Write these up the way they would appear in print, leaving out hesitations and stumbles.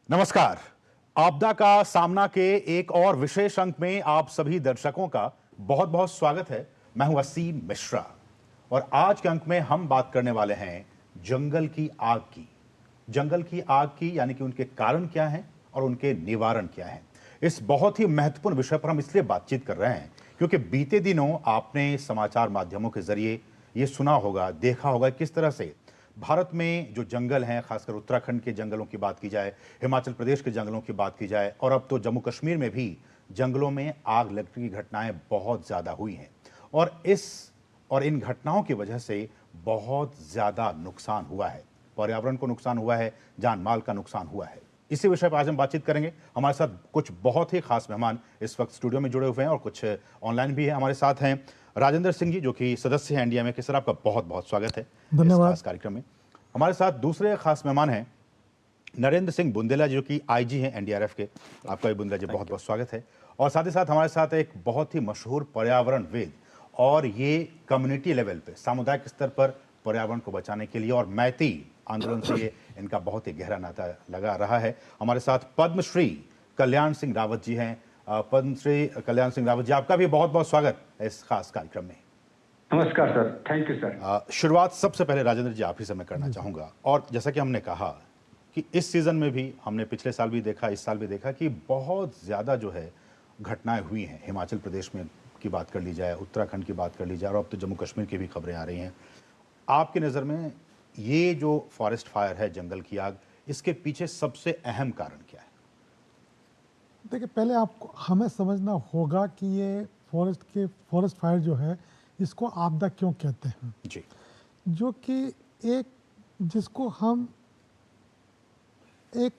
नमस्कार। आपदा का सामना के एक और विशेष अंक में आप सभी दर्शकों का बहुत बहुत स्वागत है। मैं हूं असीम मिश्रा और आज के अंक में हम बात करने वाले हैं जंगल की आग की। जंगल की आग की यानी कि उनके कारण क्या हैं और उनके निवारण क्या हैं। इस बहुत ही महत्वपूर्ण विषय पर हम इसलिए बातचीत कर रहे हैं क्योंकि बीते दिनों आपने समाचार माध्यमों के जरिए ये सुना होगा, देखा होगा किस तरह से भारत में जो जंगल हैं, खासकर उत्तराखंड के जंगलों की बात की जाए, हिमाचल प्रदेश के जंगलों की बात की जाए और अब तो जम्मू कश्मीर में भी जंगलों में आग लगने की घटनाएं बहुत ज्यादा हुई हैं और इन घटनाओं की वजह से बहुत ज्यादा नुकसान हुआ है। पर्यावरण को नुकसान हुआ है, जान माल का नुकसान हुआ है। इसी विषय पर आज हम बातचीत करेंगे। हमारे साथ कुछ बहुत ही खास मेहमान इस वक्त स्टूडियो में जुड़े हुए हैं और कुछ ऑनलाइन भी है। हमारे साथ हैं राजेंद्र सिंह जी, जो कि सदस्य हैं एनडीएमए के। सर, आपका बहुत बहुत स्वागत है इस खास कार्यक्रम में। हमारे साथ दूसरे खास मेहमान हैं नरेंद्र सिंह बुंदेला, जो कि आईजी हैं एनडीआरएफ के। आपका भी बुंदेला जी बहुत बहुत स्वागत है। और साथ ही साथ हमारे साथ एक बहुत ही मशहूर पर्यावरणविद और ये कम्युनिटी लेवल पे, सामुदायिक स्तर पर पर्यावरण को बचाने के लिए और मैती आंदोलन से ये इनका बहुत ही गहरा नाता लगा रहा है। हमारे साथ पद्मश्री कल्याण सिंह रावत जी हैं। पद्मश्री कल्याण सिंह रावत जी, आपका भी बहुत बहुत स्वागत है इस खास कार्यक्रम में। नमस्कार सर, थैंक यू सर। शुरुआत सबसे पहले राजेंद्र जी आप ही से मैं करना चाहूंगा। और जैसा कि हमने कहा कि इस सीजन में भी, हमने पिछले साल भी देखा, इस साल भी देखा कि बहुत ज्यादा जो है घटनाएं हुई हैं। हिमाचल प्रदेश में की बात कर ली जाए, उत्तराखंड की बात कर ली जाए और अब तो जम्मू कश्मीर की भी खबरें आ रही हैं। आपकी नज़र में ये जो फॉरेस्ट फायर है, जंगल की आग, इसके पीछे सबसे अहम कारण क्या है? देखिए, पहले आपको हमें समझना होगा कि ये फॉरेस्ट फायर जो है, इसको आपदा क्यों कहते हैं जी। जो कि एक जिसको हम एक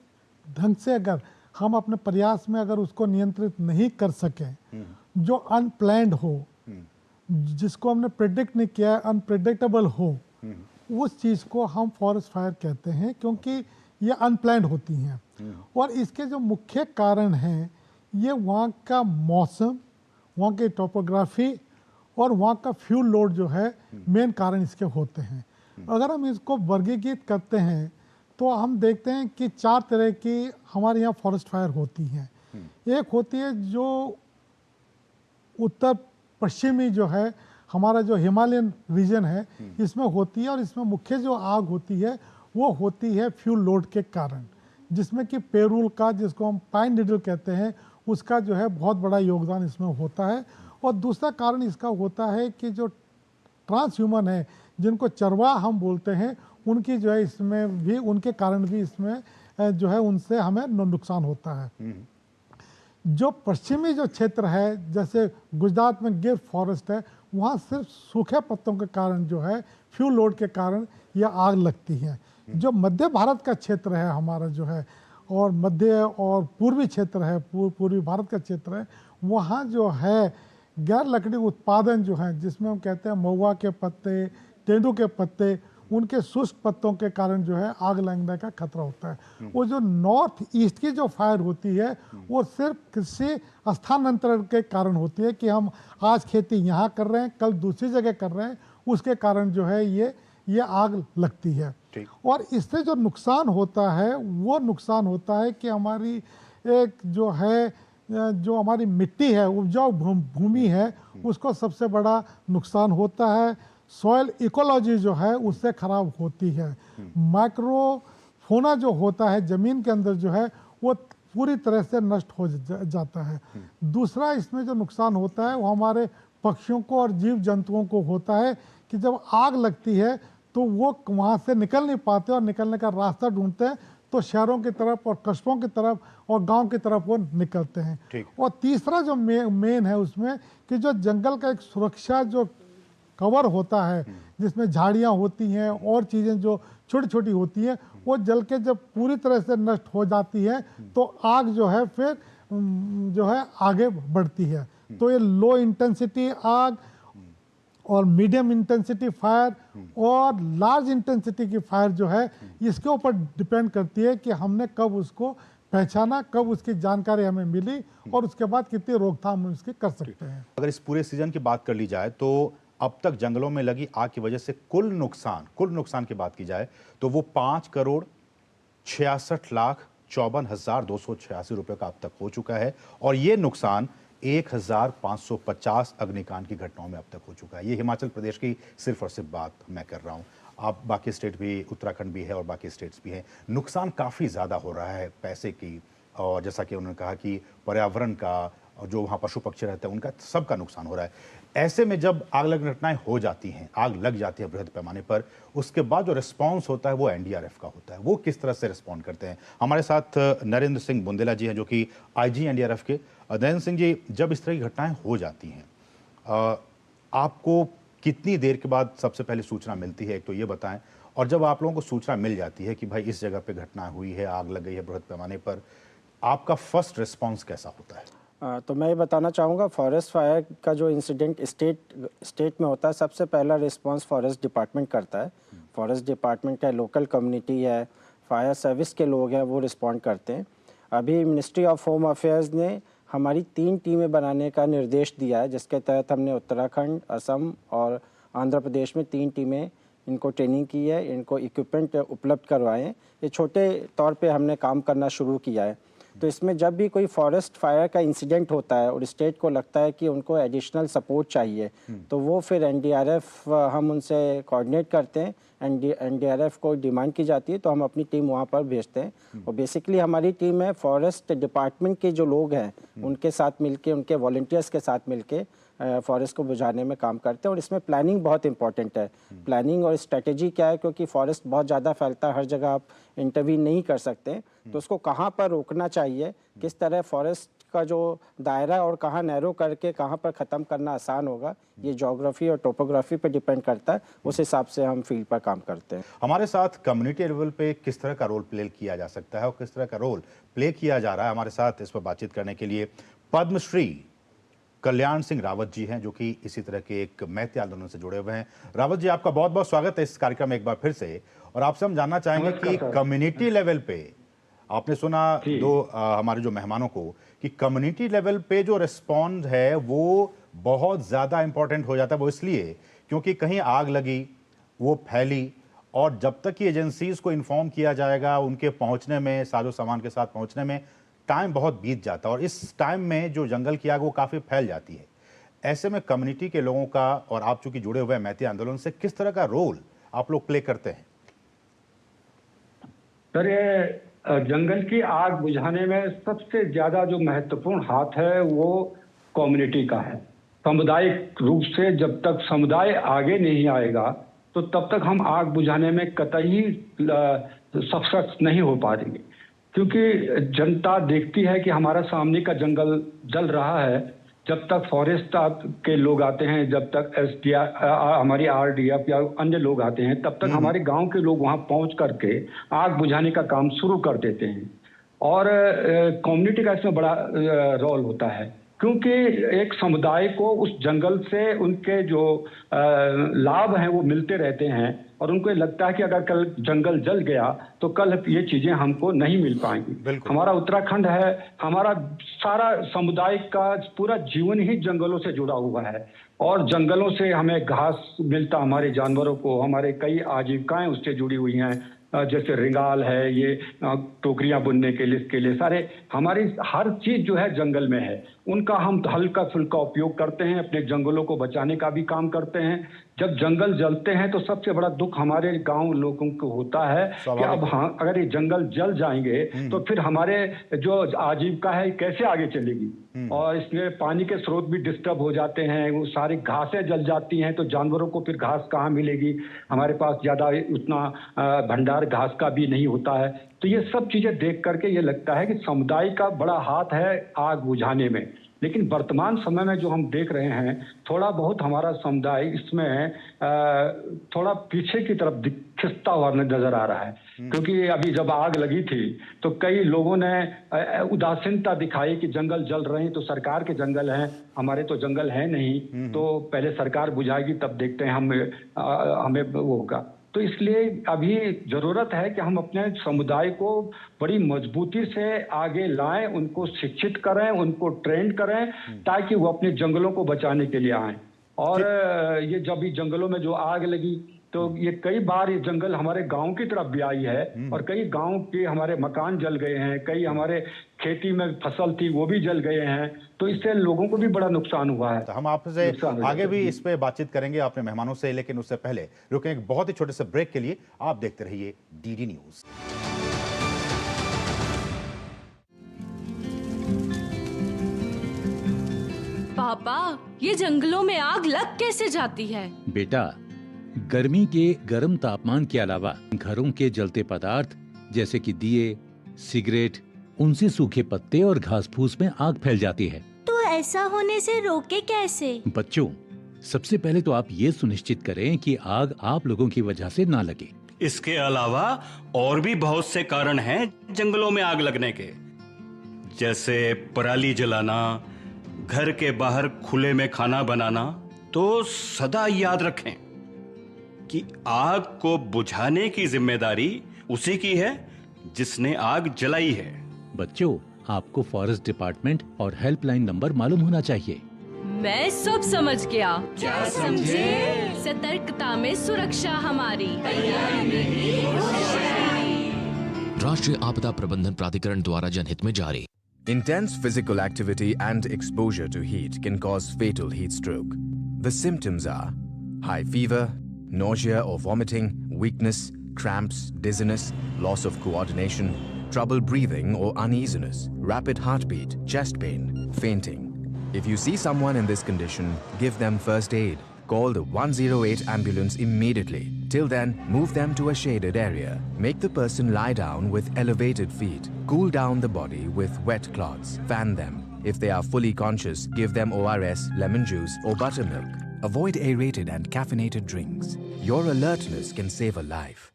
ढंग से अगर हम अपने प्रयास में अगर उसको नियंत्रित नहीं कर सकें, जो अनप्लैन्ड हो, जिसको हमने प्रेडिक्ट नहीं किया, अनप्रेडिक्टेबल हो, उस चीज़ को हम फॉरेस्ट फायर कहते हैं, क्योंकि ये अनप्लैन्ड होती हैं। और इसके जो मुख्य कारण हैं, ये वहाँ का मौसम, वहाँ की टोपोग्राफी और वहाँ का फ्यूल लोड जो है, मेन कारण इसके होते हैं। अगर हम इसको वर्गीकृत करते हैं तो हम देखते हैं कि 4 तरह की हमारे यहाँ फॉरेस्ट फायर होती हैं। एक होती है जो उत्तर पश्चिमी जो है, हमारा जो हिमालयन रीजन है, इसमें होती है। और इसमें मुख्य जो आग होती है वो होती है फ्यूल लोड के कारण, जिसमें कि पेरूल का, जिसको हम पाइन नीडल कहते हैं, उसका जो है बहुत बड़ा योगदान इसमें होता है। और दूसरा कारण इसका होता है कि जो ट्रांस ह्यूमन है, जिनको चरवाहा हम बोलते हैं, उनकी जो है इसमें भी, उनके कारण भी इसमें जो है उनसे हमें नुकसान होता है। जो पश्चिमी जो क्षेत्र है, जैसे गुजरात में गिर फॉरेस्ट है, वहाँ सिर्फ सूखे पत्तों के कारण जो है, फ्यूल लोड के कारण यह आग लगती है। जो मध्य भारत का क्षेत्र है हमारा जो है, और मध्य और पूर्वी क्षेत्र है, पूर्वी भारत का क्षेत्र है, वहाँ जो है गैर लकड़ी उत्पादन जो है, जिसमें हम कहते हैं महुआ के पत्ते, तेंदू के पत्ते, उनके शुष्क पत्तों के कारण जो है आग लगने का खतरा होता है। वो जो नॉर्थ ईस्ट की जो फायर होती है, वो सिर्फ कृषि स्थानांतरण के कारण होती है कि हम आज खेती यहाँ कर रहे हैं, कल दूसरी जगह कर रहे हैं, उसके कारण जो है ये आग लगती है। और इससे जो नुकसान होता है, वो नुकसान होता है कि हमारी एक जो है, जो हमारी मिट्टी है, उपजाऊ भूमि है, उसको सबसे बड़ा नुकसान होता है। सॉइल इकोलॉजी जो है उससे खराब होती है। माइक्रोफोना जो होता है ज़मीन के अंदर जो है, वो पूरी तरह से नष्ट हो जाता है। दूसरा इसमें जो नुकसान होता है वो हमारे पक्षियों को और जीव जंतुओं को होता है कि जब आग लगती है तो वो वहाँ से निकल नहीं पाते और निकलने का रास्ता ढूंढते हैं, तो शहरों की तरफ और कस्बों की तरफ और गांव की तरफ वो निकलते हैं। और तीसरा जो मेन है उसमें कि जो जंगल का एक सुरक्षा जो कवर होता है, जिसमें झाड़ियाँ होती हैं और चीज़ें जो छोटी छोटी होती हैं, वो जल के जब पूरी तरह से नष्ट हो जाती है तो आग जो है फिर जो है आगे बढ़ती है। तो ये लो इंटेंसिटी आग और मीडियम इंटेंसिटी फायर और लार्ज इंटेंसिटी की फायर जो है, इसके ऊपर डिपेंड करती है कि हमने कब उसको पहचाना, कब उसकी जानकारी हमें मिली और उसके बाद कितनी रोकथाम हम इसकी कर सकते हैं। अगर इस पूरे सीजन की बात कर ली जाए तो अब तक जंगलों में लगी आग की वजह से कुल नुकसान की बात की जाए तो वो 5 करोड़ 66 लाख ₹54,286 का अब तक हो चुका है और ये नुकसान 1,550 अग्निकांड की घटनाओं में अब तक हो चुका है। ये हिमाचल प्रदेश की सिर्फ और सिर्फ बात मैं कर रहा हूँ। आप बाकी स्टेट भी, उत्तराखंड भी है और बाकी स्टेट्स भी हैं। नुकसान काफ़ी ज़्यादा हो रहा है पैसे की, और जैसा कि उन्होंने कहा कि पर्यावरण का और जो वहाँ पशु पक्षी रहते हैं उनका सबका नुकसान हो रहा है। ऐसे में जब आग लगने घटनाएं हो जाती हैं, आग लग जाती है बृहद पैमाने पर, उसके बाद जो रिस्पांस होता है वो एनडीआरएफ का होता है। वो किस तरह से रिस्पॉन्ड करते हैं? हमारे साथ नरेंद्र सिंह बुंदेला जी हैं जो कि आईजी एनडीआरएफ के। नरेंद्र सिंह जी, जब इस तरह की घटनाएं हो जाती हैं, आपको कितनी देर के बाद सबसे पहले सूचना मिलती है, एक तो ये बताएं। और जब आप लोगों को सूचना मिल जाती है कि भाई इस जगह पे घटना हुई है, आग लग गई है बृहद पैमाने पर, आपका फर्स्ट रिस्पांस कैसा होता है? तो मैं ये बताना चाहूँगा, फॉरेस्ट फायर का जो इंसिडेंट स्टेट में होता है, सबसे पहला रिस्पांस फॉरेस्ट डिपार्टमेंट करता है। फॉरेस्ट डिपार्टमेंट है, लोकल कम्युनिटी है, फायर सर्विस के लोग हैं, वो रिस्पॉन्ड करते हैं। अभी मिनिस्ट्री ऑफ होम अफेयर्स ने हमारी 3 टीमें बनाने का निर्देश दिया है, जिसके तहत हमने उत्तराखंड, असम और आंध्र प्रदेश में 3 टीमें इनको ट्रेनिंग की है, इनको इक्विपमेंट उपलब्ध करवाए हैं। ये छोटे तौर पे हमने काम करना शुरू किया है। तो इसमें जब भी कोई फॉरेस्ट फायर का इंसिडेंट होता है और स्टेट को लगता है कि उनको एडिशनल सपोर्ट चाहिए, तो वो फिर एनडीआरएफ, हम उनसे कोऑर्डिनेट करते हैं। एनडीआरएफ को डिमांड की जाती है तो हम अपनी टीम वहाँ पर भेजते हैं। और बेसिकली हमारी टीम है फॉरेस्ट डिपार्टमेंट के जो लोग हैं उनके साथ मिलके, उनके वॉलंटियर्स के साथ मिलके फॉरेस्ट को बुझाने में काम करते हैं। और इसमें प्लानिंग बहुत इंपॉर्टेंट है। प्लानिंग और स्ट्रेटेजी क्या है, क्योंकि फॉरेस्ट बहुत ज़्यादा फैलता है, हर जगह आप इंटरवीन नहीं कर सकते, तो उसको कहाँ पर रोकना चाहिए, किस तरह फॉरेस्ट का जो दायरा और कहाँ नैरो करके कहाँ पर ख़त्म करना आसान होगा, ये ज्योग्राफी और टोपोग्राफी पे डिपेंड करता है। उस हिसाब से हम फील्ड पर काम करते हैं। हमारे साथ कम्युनिटी लेवल पे किस तरह का रोल प्ले किया जा सकता है और किस तरह का रोल प्ले किया जा रहा है, हमारे साथ इस पर बातचीत करने के लिए पद्मश्री कल्याण सिंह रावत जी हैं, जो कि इसी तरह के एक मैती आंदोलन से जुड़े हुए हैं। रावत जी, आपका बहुत बहुत स्वागत है इस कार्यक्रम में एक बार फिर से। और आपसे हम जानना चाहेंगे कि कम्युनिटी लेवल पे, आपने सुना हमारे जो मेहमानों को, कि कम्युनिटी लेवल पे जो रिस्पॉन्स है वो बहुत ज़्यादा इंपॉर्टेंट हो जाता है। वो इसलिए क्योंकि कहीं आग लगी, वो फैली, और जब तक कि एजेंसीज को इन्फॉर्म किया जाएगा, उनके पहुंचने में, साजो सामान के साथ पहुंचने में टाइम बहुत बीत जाता है। और इस टाइम में जो जंगल की आग वो काफ़ी फैल जाती है। ऐसे में कम्युनिटी के लोगों का, और आप चूंकि जुड़े हुए हैं मैती आंदोलन से, किस तरह का रोल आप लोग प्ले करते हैं? सर, ये जंगल की आग बुझाने में सबसे ज्यादा जो महत्वपूर्ण हाथ है वो कम्युनिटी का है। सामुदायिक रूप से जब तक समुदाय आगे नहीं आएगा तो तब तक हम आग बुझाने में कतई सक्षम नहीं हो पाएंगे। क्योंकि जनता देखती है कि हमारा सामने का जंगल जल रहा है, जब तक फॉरेस्ट के लोग आते हैं, जब तक एसडीआर, हमारी आरडीएफ या अन्य लोग आते हैं, तब तक हमारे गांव के लोग वहां पहुंच करके आग बुझाने का काम शुरू कर देते हैं। और कम्युनिटी का इसमें बड़ा रोल होता है, क्योंकि एक समुदाय को उस जंगल से उनके जो लाभ हैं वो मिलते रहते हैं, और उनको लगता है कि अगर कल जंगल जल गया तो कल ये चीजें हमको नहीं मिल पाएंगी। हमारा उत्तराखंड है, हमारा सारा समुदाय का पूरा जीवन ही जंगलों से जुड़ा हुआ है, और जंगलों से हमें घास मिलता, हमारे जानवरों को, हमारे कई आजीविकाएं उससे जुड़ी हुई हैं, जैसे रिंगाल है, ये टोकरियां बुनने के लिए सारे हमारी हर चीज जो है जंगल में है। उनका हम हल्का फुल्का उपयोग करते हैं, अपने जंगलों को बचाने का भी काम करते हैं। जब जंगल जलते हैं तो सबसे बड़ा दुख हमारे गांव लोगों को होता है कि अब हाँ, अगर ये जंगल जल जाएंगे तो फिर हमारे जो आजीविका है कैसे आगे चलेगी, और इसमें पानी के स्रोत भी डिस्टर्ब हो जाते हैं, वो सारी घासें जल जाती हैं तो जानवरों को फिर घास कहाँ मिलेगी, हमारे पास ज्यादा उतना भंडार घास का भी नहीं होता है। तो ये सब चीजें देख करके ये लगता है कि समुदाय का बड़ा हाथ है आग बुझाने में। लेकिन वर्तमान समय में जो हम देख रहे हैं, थोड़ा बहुत हमारा समुदाय इसमें थोड़ा पीछे की तरफ खिसता हुआ नजर आ रहा है। क्योंकि अभी जब आग लगी थी तो कई लोगों ने उदासीनता दिखाई कि जंगल जल रहे हैं तो सरकार के जंगल हैं, हमारे तो जंगल है नहीं, तो पहले सरकार बुझाएगी तब देखते हैं हमें वो होगा। तो इसलिए अभी जरूरत है कि हम अपने समुदाय को बड़ी मजबूती से आगे लाएं, उनको शिक्षित करें, उनको ट्रेन करें, ताकि वो अपने जंगलों को बचाने के लिए आएं। और ये जब भी जंगलों में जो आग लगी तो ये कई बार ये जंगल हमारे गांव की तरफ भी आई है और कई गांव के हमारे मकान जल गए हैं, कई हमारे खेती में फसल थी वो भी जल गए हैं, तो इससे लोगों को भी बड़ा नुकसान हुआ है। तो हम आपसे आगे भी इस पे बातचीत करेंगे अपने मेहमानों से, लेकिन उससे पहले रुकें एक बहुत ही छोटे से ब्रेक के लिए। आप देखते रहिए डीडी न्यूज। पापा, ये जंगलों में आग लग कैसे जाती है? बेटा, गर्मी के गर्म तापमान के अलावा घरों के जलते पदार्थ जैसे कि दिए, सिगरेट, उनसे सूखे पत्ते और घास फूस में आग फैल जाती है। तो ऐसा होने से रोके कैसे? बच्चों, सबसे पहले तो आप ये सुनिश्चित करें कि आग आप लोगों की वजह से ना लगे। इसके अलावा और भी बहुत से कारण हैं जंगलों में आग लगने के, जैसे पराली जलाना, घर के बाहर खुले में खाना बनाना। तो सदा याद रखें कि आग को बुझाने की जिम्मेदारी उसी की है जिसने आग जलाई है। बच्चों, आपको फॉरेस्ट डिपार्टमेंट और हेल्पलाइन नंबर मालूम होना चाहिए। मैं सब समझ गया। क्या समझे? सतर्कता में सुरक्षा हमारी। राष्ट्रीय आपदा प्रबंधन प्राधिकरण द्वारा जनहित में जारी। Intense physical activity and exposure to heat can cause fatal heat stroke. The symptoms are high fever, nausea or vomiting, weakness, cramps, dizziness, loss of coordination, trouble breathing or uneasiness, rapid heartbeat, chest pain, fainting. If you see someone in this condition, give them first aid. Call the 108 ambulance immediately. Till then, move them to a shaded area. Make the person lie down with elevated feet. Cool down the body with wet cloths. Fan them. If they are fully conscious, give them ORS, lemon juice or buttermilk. Avoid aerated and caffeinated drinks. Your alertness can save a life.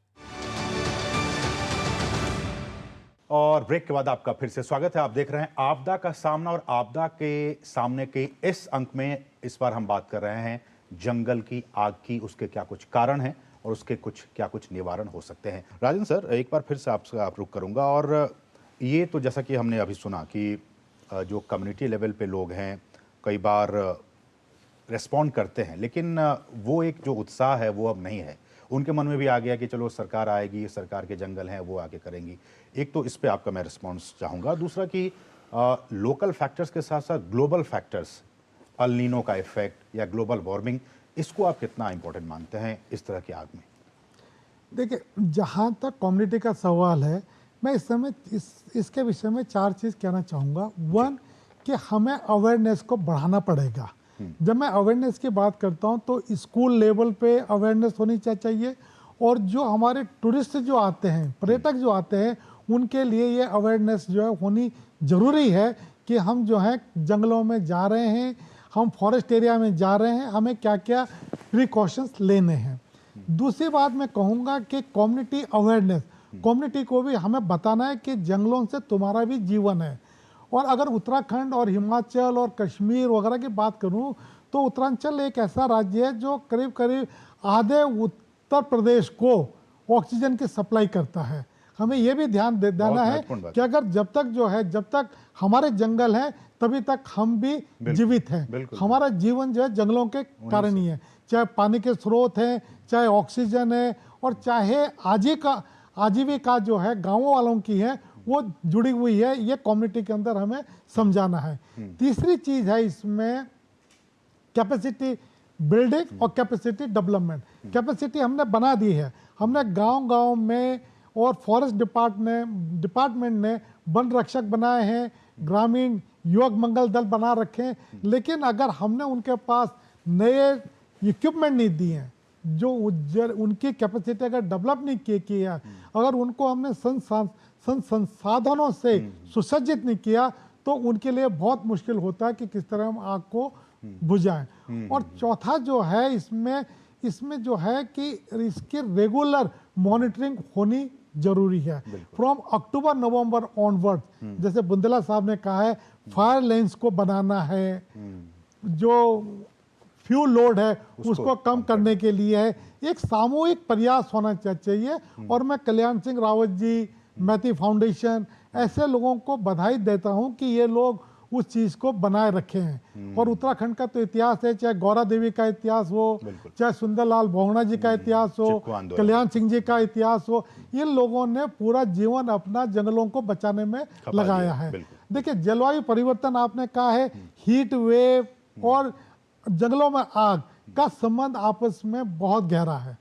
और break के बाद आपका फिर से स्वागत है। आप देख रहे हैं आपदा का सामना, और आपदा के सामने के इस अंक में इस बार हम बात कर रहे हैं जंगल की आग की, उसके क्या कुछ कारण हैं और उसके क्या कुछ निवारण हो सकते हैं। राजन सर, एक बार फिर से आपसे आप रुक करूंगा। और ये तो जैसा कि हमने अभी सुना कि जो कम्युनिटी लेवल पे लोग हैं कई बार रेस्पॉन्ड करते हैं, लेकिन वो एक जो उत्साह है वो अब नहीं है। उनके मन में भी आ गया कि चलो सरकार आएगी, सरकार के जंगल हैं वो आके करेंगी। एक तो इस पे आपका मैं रिस्पॉन्स चाहूँगा। दूसरा कि लोकल फैक्टर्स के साथ साथ ग्लोबल फैक्टर्स, अल नीनो का इफेक्ट या ग्लोबल वार्मिंग, इसको आप कितना इंपॉर्टेंट मानते हैं इस तरह की आग में? देखिए, जहाँ तक कम्युनिटी का सवाल है, मैं इस समय इसके विषय में 4 चीज़ कहना चाहूँगा। 1 कि हमें अवेयरनेस को बढ़ाना पड़ेगा। जब मैं अवेयरनेस की बात करता हूँ तो स्कूल लेवल पे अवेयरनेस होनी चाहिए, और जो हमारे टूरिस्ट जो आते हैं, पर्यटक जो आते हैं, उनके लिए ये अवेयरनेस जो है होनी ज़रूरी है कि हम जो है जंगलों में जा रहे हैं, हम फॉरेस्ट एरिया में जा रहे हैं, हमें क्या क्या प्रिकॉशंस लेने हैं। दूसरी बात मैं कहूँगा कि कम्युनिटी अवेयरनेस, कम्युनिटी को भी हमें बताना है कि जंगलों से तुम्हारा भी जीवन है। और अगर उत्तराखंड और हिमाचल और कश्मीर वगैरह की बात करूं तो उत्तरांचल एक ऐसा राज्य है जो करीब करीब आधे उत्तर प्रदेश को ऑक्सीजन की सप्लाई करता है। हमें यह भी ध्यान देना है कि अगर जब तक हमारे जंगल हैं तभी तक हम भी जीवित हैं। हमारा जीवन जो है जंगलों के कारण ही है, चाहे पानी के स्रोत हैं, चाहे ऑक्सीजन है, और चाहे आजीविका जो है गाँवों वालों की है वो जुड़ी हुई है। ये कम्युनिटी के अंदर हमें समझाना है। तीसरी चीज है इसमें कैपेसिटी बिल्डिंग और कैपेसिटी डेवलपमेंट। कैपेसिटी हमने बना दी है, हमने गांव-गांव में, और फॉरेस्ट डिपार्टमेंट ने वन रक्षक बनाए हैं, ग्रामीण युवक मंगल दल बना रखे हैं, लेकिन अगर हमने उनके पास नए इक्विपमेंट नहीं दिए हैं, जो उनकी कैपेसिटी अगर डेवलप नहीं की है, अगर उनको हमने संसाधनों से सुसज्जित नहीं किया, तो उनके लिए बहुत मुश्किल होता है कि किस तरह हम आग को बुझाएं। और चौथा जो है इसमें जो है कि इसकी रेगुलर मॉनिटरिंग होनी जरूरी है। फ्रॉम अक्टूबर नवंबर ऑनवर्ड, जैसे बुंदेला साहब ने कहा है, फायर लेन्स को बनाना है, जो फ्यूल लोड है उसको कम करने के लिए है। एक सामूहिक प्रयास होना चाहिए। और मैं कल्याण सिंह रावत जी, मैथी फाउंडेशन, ऐसे लोगों को बधाई देता हूं कि ये लोग उस चीज़ को बनाए रखे हैं। और उत्तराखंड का तो इतिहास है, चाहे गौरा देवी का इतिहास हो, चाहे सुंदरलाल बहुगुणा जी का इतिहास हो, कल्याण सिंह जी का इतिहास हो, इन लोगों ने पूरा जीवन अपना जंगलों को बचाने में लगाया है। देखिए, जलवायु परिवर्तन आपने कहा है, हीट वेव और जंगलों में आग का संबंध आपस में बहुत गहरा है।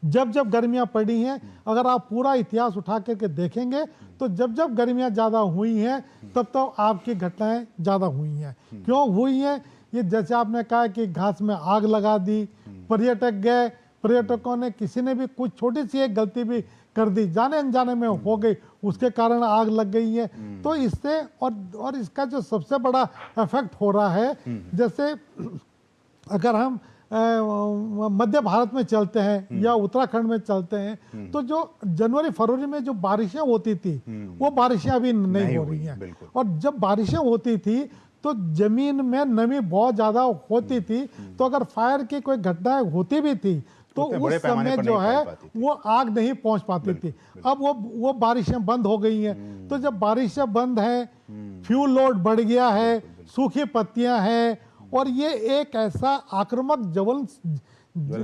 जब जब गर्मियां पड़ी हैं, अगर आप पूरा इतिहास उठा करके देखेंगे तो जब जब गर्मियां ज़्यादा हुई हैं तब तब आग की घटनाएं ज़्यादा हुई हैं। क्यों हुई हैं? ये जैसे आपने कहा कि घास में आग लगा दी, पर्यटक गए, पर्यटकों ने किसी ने भी कुछ छोटी सी एक गलती भी कर दी, जाने अनजाने में हो गई, उसके कारण आग लग गई है। तो इससे और इसका जो सबसे बड़ा इफेक्ट हो रहा है, जैसे अगर हम मध्य भारत में चलते हैं या उत्तराखंड में चलते हैं, तो जो जनवरी फरवरी में जो बारिशें होती थी वो बारिशें अभी नहीं हो रही हैं। और जब बारिशें होती थी तो जमीन में नमी बहुत ज़्यादा होती थी, तो अगर फायर की कोई घटनाएं होती भी थी तो उस समय जो है वो आग नहीं पहुंच पाती थी। अब वो बारिशें बंद हो गई हैं। तो जब बारिशें बंद हैं, फ्यूल लोड बढ़ गया है, सूखी पत्तियां हैं, और ये एक ऐसा आक्रामक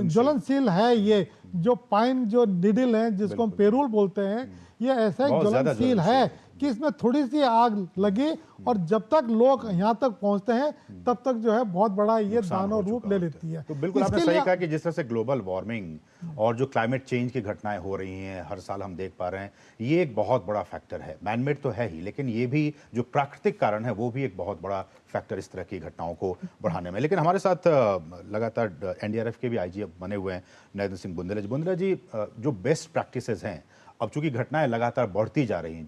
ज्वलनशील है, ये जो पाइन जो निडिल है जिसको हम पेरूल बोलते हैं, ये ऐसा ज्वलनशील है कि इसमें थोड़ी सी आग लगी और जब तक लोग यहाँ तक पहुँचते हैं तब तक जो है बहुत बड़ा ये दानव रूप ले लेती है। तो बिल्कुल आपने सही कहा कि जिस तरह से ग्लोबल वार्मिंग और जो क्लाइमेट चेंज की घटनाएं हो रही हैं हर साल हम देख पा रहे हैं, ये एक बहुत बड़ा फैक्टर है। मैनमेड तो है ही, लेकिन ये भी जो प्राकृतिक कारण है वो भी एक बहुत बड़ा फैक्टर इस तरह की घटनाओं को बढ़ाने में। लेकिन हमारे साथ लगातार एनडीआरएफ के भी आईजी बने हुए हैं नरेंद्र सिंह बुंदेला जी, जो बेस्ट प्रैक्टिसेस हैं, अब चूंकि घटनाएं लगातार बढ़ती जा रही हैं,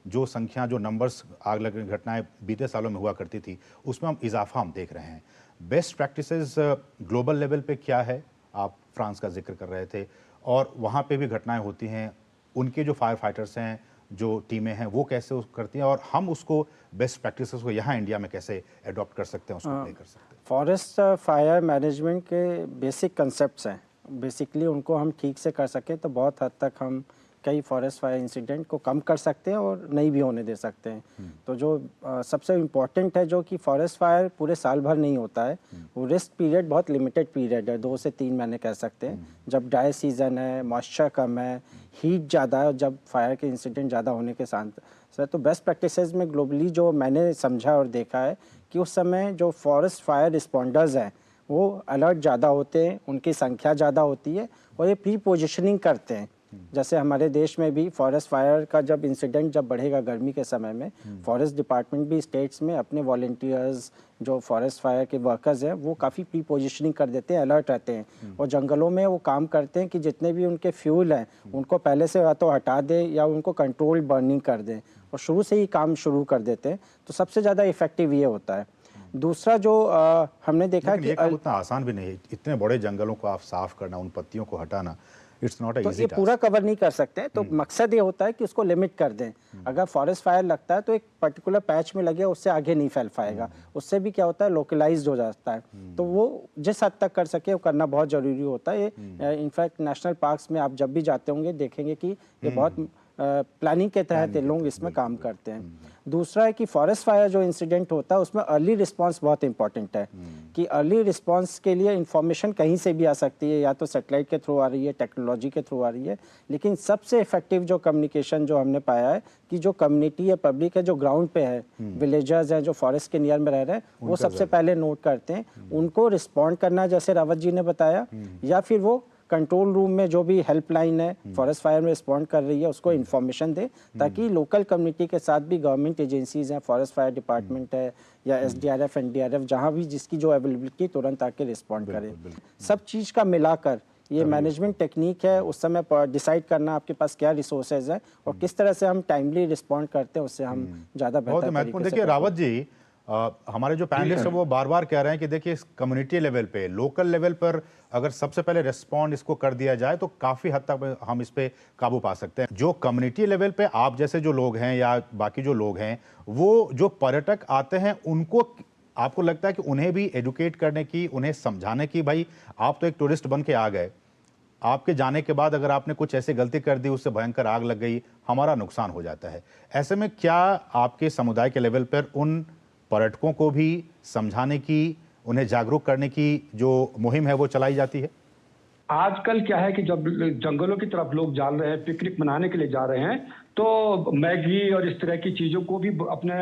जो संख्या, जो नंबर्स आग लगने की घटनाएं बीते सालों में हुआ करती थी उसमें हम इजाफा हम देख रहे हैं। बेस्ट प्रैक्टिसेस ग्लोबल लेवल पे क्या है? आप फ्रांस का जिक्र कर रहे थे और वहाँ पे भी घटनाएं होती हैं, उनके जो फायर फाइटर्स हैं, जो टीमें हैं, वो कैसे करती हैं और हम उसको बेस्ट प्रैक्टिसेस को यहाँ इंडिया में कैसे अडॉप्ट कर सकते हैं, उसको अप्लाई कर सकते हैं? फॉरेस्ट फायर मैनेजमेंट के बेसिक कंसेप्ट्स हैं, बेसिकली उनको हम ठीक से कर सकें तो बहुत हद तक हम कई फॉरेस्ट फायर इंसिडेंट को कम कर सकते हैं और नहीं भी होने दे सकते हैं। तो जो सबसे इम्पॉर्टेंट है, जो कि फॉरेस्ट फायर पूरे साल भर नहीं होता है, वो रेस्ट पीरियड बहुत लिमिटेड पीरियड है, 2 से 3 महीने कह सकते हैं। जब ड्राई सीजन है, मॉइस्चर कम है, हीट ज़्यादा है, जब फायर के इंसिडेंट ज़्यादा होने के साथ, तो बेस्ट प्रैक्टिसेस में ग्लोबली जो मैंने समझा और देखा है कि उस समय जो फॉरेस्ट फायर रिस्पॉन्डर्स हैं वो अलर्ट ज़्यादा होते हैं, उनकी संख्या ज़्यादा होती है और ये प्री पोजिशनिंग करते हैं। जैसे हमारे देश में भी फॉरेस्ट फायर का जब इंसिडेंट जब बढ़ेगा गर्मी के समय में, फॉरेस्ट डिपार्टमेंट भी स्टेट्स में अपने वॉलंटियर्स जो फॉरेस्ट फायर के वर्कर्स हैं वो काफ़ी प्री पोजिशनिंग कर देते हैं, अलर्ट रहते हैं और जंगलों में वो काम करते हैं कि जितने भी उनके फ्यूल हैं उनको पहले से या तो हटा दें या उनको कंट्रोल बर्निंग कर दें और शुरू से ही काम शुरू कर देते हैं। तो सबसे ज़्यादा इफेक्टिव ये होता है। दूसरा जो हमने देखा कि उतना आसान भी नहीं, इतने बड़े जंगलों को आप साफ करना, उन पत्तियों को हटाना, it's not a easy task. पूरा कवर नहीं कर सकते, तो मकसद ये होता है कि उसको लिमिट कर दें। अगर फॉरेस्ट फायर लगता है तो एक पर्टिकुलर पैच में लगे, उससे आगे नहीं फैल पाएगा। उससे भी क्या होता है, लोकलाइज्ड हो जाता है। तो वो जिस हद तक कर सके वो करना बहुत जरूरी होता है। इनफैक्ट नेशनल पार्क्स में आप जब भी जाते होंगे देखेंगे कि ये बहुत प्लानिंग के तहत लोग इसमें काम करते हैं। दूसरा है कि फॉरेस्ट फायर जो इंसिडेंट होता है उसमें अर्ली रिस्पांस बहुत इंपॉर्टेंट है कि अर्ली रिस्पांस के लिए इंफॉर्मेशन कहीं से भी आ सकती है, या तो सैटेलाइट के थ्रू आ रही है, टेक्नोलॉजी के थ्रू आ रही है, लेकिन सबसे इफेक्टिव जो कम्युनिकेशन जो हमने पाया है कि जो कम्युनिटी है, पब्लिक है, जो ग्राउंड पे है, विलेजर्स हैं जो फॉरेस्ट के नियर में रह रहे हैं, वो सबसे पहले नोट करते हैं, उनको रिस्पॉन्ड करना जैसे रावत जी ने बताया, या फिर वो कंट्रोल रूम में जो भी हेल्पलाइन है फॉरेस्ट फायर में रिस्पॉन्ड कर रही है उसको इन्फॉर्मेशन दे, ताकि लोकल कम्युनिटी के साथ भी गवर्नमेंट एजेंसीज हैं, फॉरेस्ट फायर डिपार्टमेंट है या एसडीआरएफ, एनडीआरएफ, जहां भी जिसकी जो अवेलेबिलिटी तुरंत आके रिस्पॉन्ड करे। सब चीज़ का मिलाकर ये मैनेजमेंट टेक्निक है, उस समय डिसाइड करना आपके पास क्या रिसोर्सेज है और किस तरह से हम टाइमली रिस्पॉन्ड करते हैं, उससे हम ज़्यादा बेहतर तरीके से। देखिए रावत जी, हमारे जो पैनलिस्ट है वो बार बार कह रहे हैं कि देखिए इस कम्युनिटी लेवल पे, लोकल लेवल पर अगर सबसे पहले रिस्पॉन्ड इसको कर दिया जाए तो काफी हद तक हम इस पे काबू पा सकते हैं। जो कम्युनिटी लेवल पे आप जैसे जो लोग हैं या बाकी जो लोग हैं, वो जो पर्यटक आते हैं उनको आपको लगता है कि उन्हें भी एजुकेट करने की, उन्हें समझाने की, भाई आप तो एक टूरिस्ट बन के आ गए, आपके जाने के बाद अगर आपने कुछ ऐसी गलती कर दी, उससे भयंकर आग लग गई, हमारा नुकसान हो जाता है। ऐसे में क्या आपके समुदाय के लेवल पर उन पर्यटकों को भी समझाने की, उन्हें जागरूक करने की जो मुहिम है वो चलाई जाती है? आजकल क्या है कि जब जंगलों की तरफ लोग जा रहे हैं, पिकनिक मनाने के लिए जा रहे हैं, तो मैगी और इस तरह की चीजों को भी अपने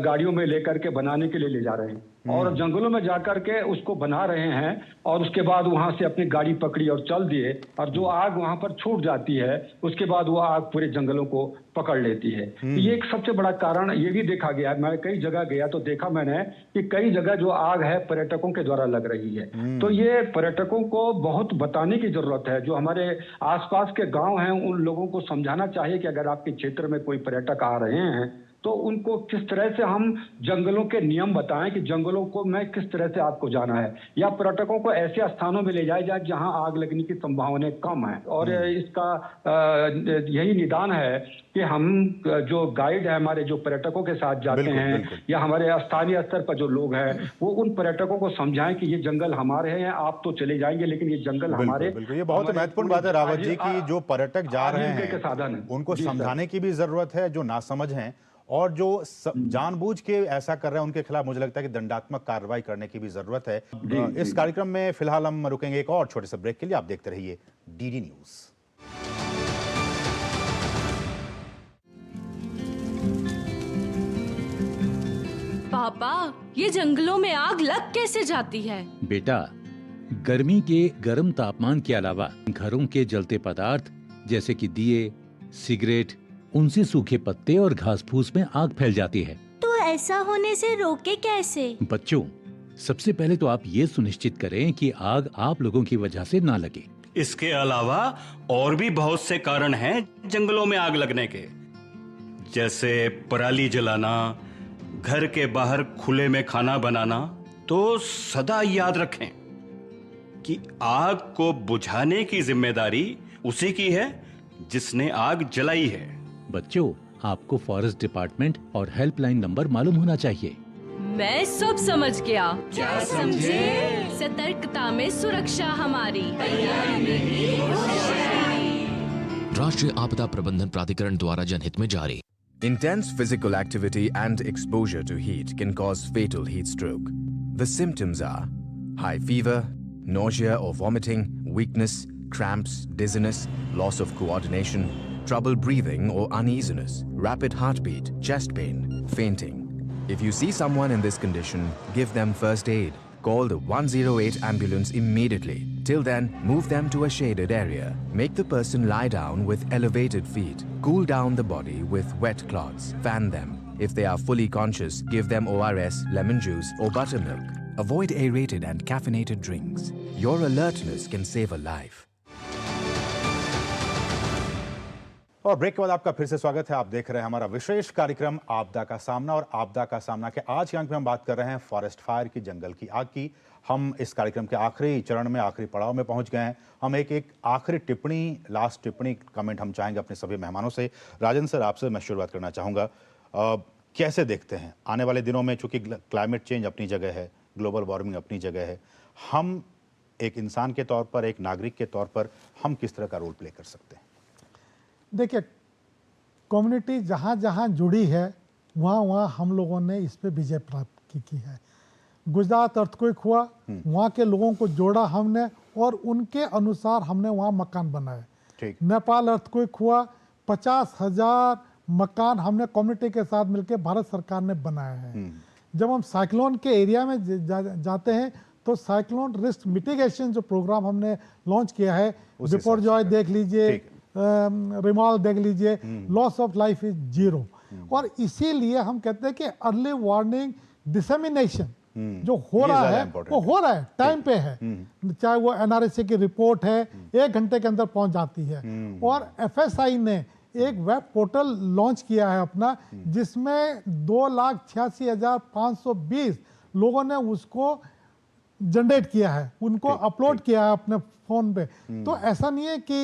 गाड़ियों में लेकर के बनाने के लिए ले जा रहे हैं और जंगलों में जाकर के उसको बना रहे हैं और उसके बाद वहां से अपनी गाड़ी पकड़ी और चल दिए और जो आग वहां पर छूट जाती है उसके बाद वो आग पूरे जंगलों को पकड़ लेती है। ये एक सबसे बड़ा कारण ये भी देखा गया, मैं कई जगह गया तो देखा मैंने कि कई जगह जो आग है पर्यटकों के द्वारा लग रही है। तो ये पर्यटकों को बहुत बताने की जरूरत है। जो हमारे आसपास के गांव हैं उन लोगों को समझाना चाहिए कि अगर आपके क्षेत्र में कोई पर्यटक आ रहे हैं तो उनको किस तरह से हम जंगलों के नियम बताएं कि जंगलों को में किस तरह से आपको जाना है, या पर्यटकों को ऐसे स्थानों में ले जाया जाए जहां आग लगने की संभावनाएं कम है। और इसका यही निदान है कि हम जो गाइड है हमारे, जो पर्यटकों के साथ जाते हैं या हमारे स्थानीय स्तर पर जो लोग हैं, वो उन पर्यटकों को समझाएं कि ये जंगल हमारे हैं, आप तो चले जाएंगे लेकिन ये जंगल हमारे। बिल्कुल, ये बहुत महत्वपूर्ण बात है रावत जी की जो पर्यटक जा रहे हैं उनको समझाने की भी जरूरत है, जो नासमझ हैं और जो जानबूझ के ऐसा कर रहे हैं उनके खिलाफ मुझे लगता है कि दंडात्मक कार्रवाई करने की भी जरूरत है। इस कार्यक्रम में फिलहाल हम रुकेंगे एक और छोटे से ब्रेक के लिए। आप देखते रहिए डीडी न्यूज। पापा, ये जंगलों में आग लग कैसे जाती है? बेटा, गर्मी के गर्म तापमान के अलावा घरों के जलते पदार्थ जैसे कि दिए, सिगरेट, उनसे सूखे पत्ते और घास फूस में आग फैल जाती है। तो ऐसा होने से रोके कैसे? बच्चों, सबसे पहले तो आप ये सुनिश्चित करें कि आग आप लोगों की वजह से ना लगे। इसके अलावा और भी बहुत से कारण हैं जंगलों में आग लगने के, जैसे पराली जलाना, घर के बाहर खुले में खाना बनाना। तो सदा याद रखें कि आग को बुझाने की जिम्मेदारी उसी की है जिसने आग जलाई है। बच्चों, आपको फॉरेस्ट डिपार्टमेंट और हेल्पलाइन नंबर मालूम होना चाहिए। मैं सब समझ गया। क्या समझे? सतर्कता में सुरक्षा हमारी। राष्ट्रीय आपदा प्रबंधन प्राधिकरण द्वारा जनहित में जारी। Intense physical activity and exposure to heat can cause fatal heat stroke. The symptoms are high fever, nausea or vomiting, weakness, cramps, dizziness, loss of coordination, trouble breathing or uneasiness, rapid heartbeat, chest pain, fainting. If you see someone in this condition, give them first aid. Call the 108 ambulance immediately. Till then, move them to a shaded area. Make the person lie down with elevated feet. Cool down the body with wet cloths. Fan them. If they are fully conscious, give them ORS, lemon juice or buttermilk. Avoid aerated and caffeinated drinks. Your alertness can save a life. और break के बाद आपका फिर से स्वागत है। आप देख रहे हैं हमारा विशेष कार्यक्रम आपदा का सामना। और आपदा का सामना के आज के अंक में हम बात कर रहे हैं फॉरेस्ट फायर की, जंगल की आग की। हम इस कार्यक्रम के आखिरी चरण में, आखिरी पड़ाव में पहुंच गए हैं। हम एक आखिरी टिप्पणी, लास्ट टिप्पणी, कमेंट हम चाहेंगे अपने सभी मेहमानों से। राजन सर, आपसे मैं शुरुआत करना चाहूँगा। कैसे देखते हैं आने वाले दिनों में, चूंकि क्लाइमेट चेंज अपनी जगह है, ग्लोबल वार्मिंग अपनी जगह है, हम एक इंसान के तौर पर, एक नागरिक के तौर पर हम किस तरह का रोल प्ले कर सकते हैं? देखिए, कम्युनिटी जहाँ जहाँ जुड़ी है वहाँ वहाँ हम लोगों ने इस पे विजय प्राप्त की है। गुजरात अर्थक्वेक हुआ, वहाँ के लोगों को जोड़ा हमने और उनके अनुसार हमने वहाँ मकान बनाए। नेपाल अर्थक्वेक हुआ, 50,000 मकान हमने कम्युनिटी के साथ मिलकर भारत सरकार ने बनाए हैं। जब हम साइक्लोन के एरिया में जाते हैं तो साइक्लोन रिस्क मिटिगेशन जो प्रोग्राम हमने लॉन्च किया है, बिपरजॉय देख लीजिए, रिमॉल देख लीजिए, लॉस ऑफ लाइफ इज 0। और इसीलिए हम कहते हैं कि अर्ली वार्निंग डिसेमिनेशन जो हो रहा है वो हो रहा है, टाइम पे है। चाहे वो NRSA की रिपोर्ट है, 1 घंटे के अंदर पहुंच जाती है। और FSI ने एक वेब पोर्टल लॉन्च किया है अपना, जिसमें 2,86,520 लोगों ने उसको जनरेट किया है, उनको अपलोड किया है अपने फोन पे। तो ऐसा नहीं है कि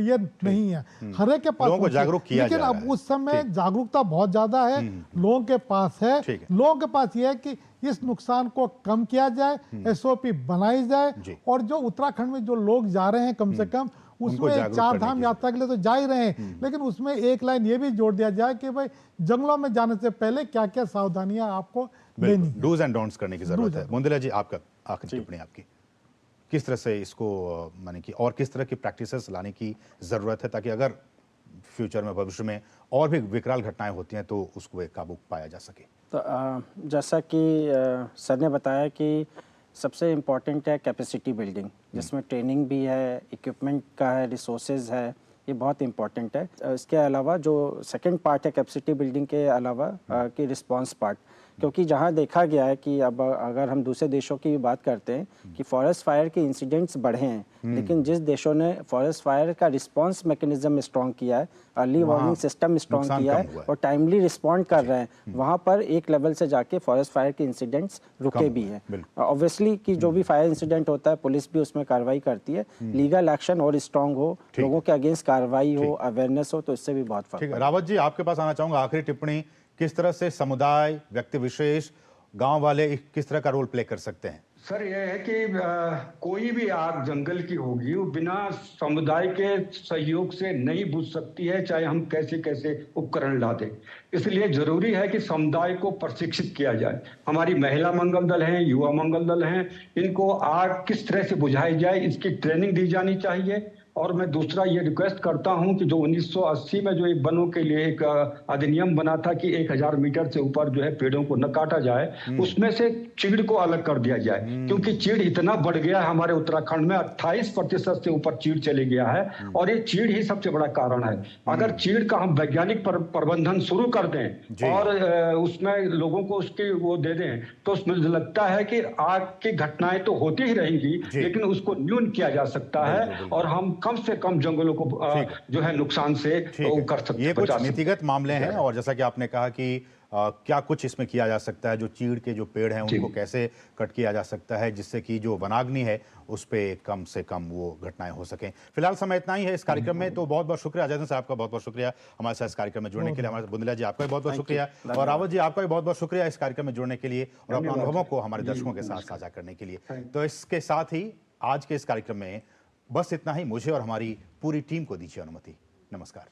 ये नहीं है, हर एक के पास लोगों को जागरूक किया लेकिन जा अब रहा है। उस समय जागरूकता बहुत ज्यादा है, लोगों के पास है। ठीक है। लोगों के पास ये है कि इस नुकसान को कम किया जाए, एसओपी बनाई जाए, जी। और जो उत्तराखंड में जो लोग जा रहे हैं कम से कम उसमें जागरूक चार करने धाम की यात्रा के लिए तो जा ही रहे हैं, लेकिन उसमें एक लाइन ये भी जोड़ दिया जाए कि भाई जंगलों में जाने से पहले क्या क्या सावधानियां आपको लेनी है। डूज एंड डोंट्स करने की जरूरत है। मुंदला जी, आपका आखिरी टिप्पणी आपकी, किस तरह से इसको माने कि और किस तरह की प्रैक्टिसेस लाने की जरूरत है ताकि अगर फ्यूचर में, भविष्य में और भी विकराल घटनाएं होती हैं तो उसको एक काबू पाया जा सके? तो जैसा कि सर ने बताया कि सबसे इम्पॉर्टेंट है कैपेसिटी बिल्डिंग, जिसमें ट्रेनिंग भी है, इक्विपमेंट का है, रिसोर्सेज है, ये बहुत इम्पॉर्टेंट है। इसके अलावा जो सेकंड पार्ट है कैपेसिटी बिल्डिंग के अलावा कि रिस्पांस पार्ट, क्योंकि जहाँ देखा गया है कि अब अगर हम दूसरे देशों की बात करते हैं कि फॉरेस्ट फायर के इंसिडेंट्स बढ़े हैं, लेकिन जिस देशों ने फॉरेस्ट फायर का रिस्पांस मैकेनिज्म स्ट्रॉन्ग किया है, अर्ली वार्निंग सिस्टम स्ट्रॉन्ग किया है और टाइमली रिस्पॉन्ड कर रहे हैं, वहाँ पर एक लेवल से जाके फॉरेस्ट फायर के इंसिडेंट्स रुके भी हैं। ऑब्वियसली कि जो भी फायर इंसिडेंट होता है पुलिस भी उसमें कार्रवाई करती है, लीगल एक्शन और स्ट्रॉन्ग हो, लोगों के अगेंस्ट कार्रवाई हो, अवेयरनेस हो, तो इससे भी बहुत फर्क। रावत जी, आपके पास आना चाहूंगा, आखिरी टिप्पणी, किस तरह से समुदाय, व्यक्ति विशेष, गांव वाले किस तरह का रोल प्ले कर सकते हैं? सर यह है कि कोई भी आग जंगल की होगी वो बिना समुदाय के सहयोग से नहीं बुझ सकती है, चाहे हम कैसे कैसे उपकरण ला दें। इसलिए जरूरी है कि समुदाय को प्रशिक्षित किया जाए। हमारी महिला मंगल दल हैं, युवा मंगल दल हैं, इनको आग किस तरह से बुझाई जाए इसकी ट्रेनिंग दी जानी चाहिए। और मैं दूसरा ये रिक्वेस्ट करता हूं कि जो 1980 में जो एक वनों के लिए एक अधिनियम बना था कि 1000 मीटर से ऊपर जो है पेड़ों को न काटा जाए, उसमें से चीड़ को अलग कर दिया जाए, क्योंकि चीड़ इतना बढ़ गया है हमारे उत्तराखंड में, 28% से ऊपर चीड़ चले गया है और ये चीड़ ही सबसे बड़ा कारण है। अगर चीड़ का हम वैज्ञानिक प्रबंधन शुरू कर दें और उसमें लोगों को उसकी वो दे दें, तो उसमें लगता है कि आग की घटनाएं तो होती ही रहेंगी, लेकिन उसको न्यून किया जा सकता है और हम कम से कम जंगलों को जो है नुकसान से कर सकते। ये कुछ नीतिगत मामले हैं और जैसा कि आपने कहा कि क्या कुछ इसमें किया जा सकता है, जो चीड़ के जो पेड़ हैं उनको कैसे कट किया जा सकता है जिससे कि जो वनाग्नि है उस पर कम से कम वो घटनाएं हो सकें। फिलहाल समय इतना ही है इस कार्यक्रम में, तो बहुत बहुत शुक्रिया अजय साहब का, बहुत बहुत शुक्रिया हमारे साथ इस कार्यक्रम में जुड़ने के लिए। हमारे बुंदला जी आपका भी बहुत बहुत शुक्रिया और रावत जी आपका भी बहुत बहुत शुक्रिया इस कार्यक्रम में जुड़ने के लिए और अपने अनुभवों को हमारे दर्शकों के साथ साझा करने के लिए। तो इसके साथ ही आज के इस कार्यक्रम में बस इतना ही। मुझे और हमारी पूरी टीम को दीजिए अनुमति। नमस्कार।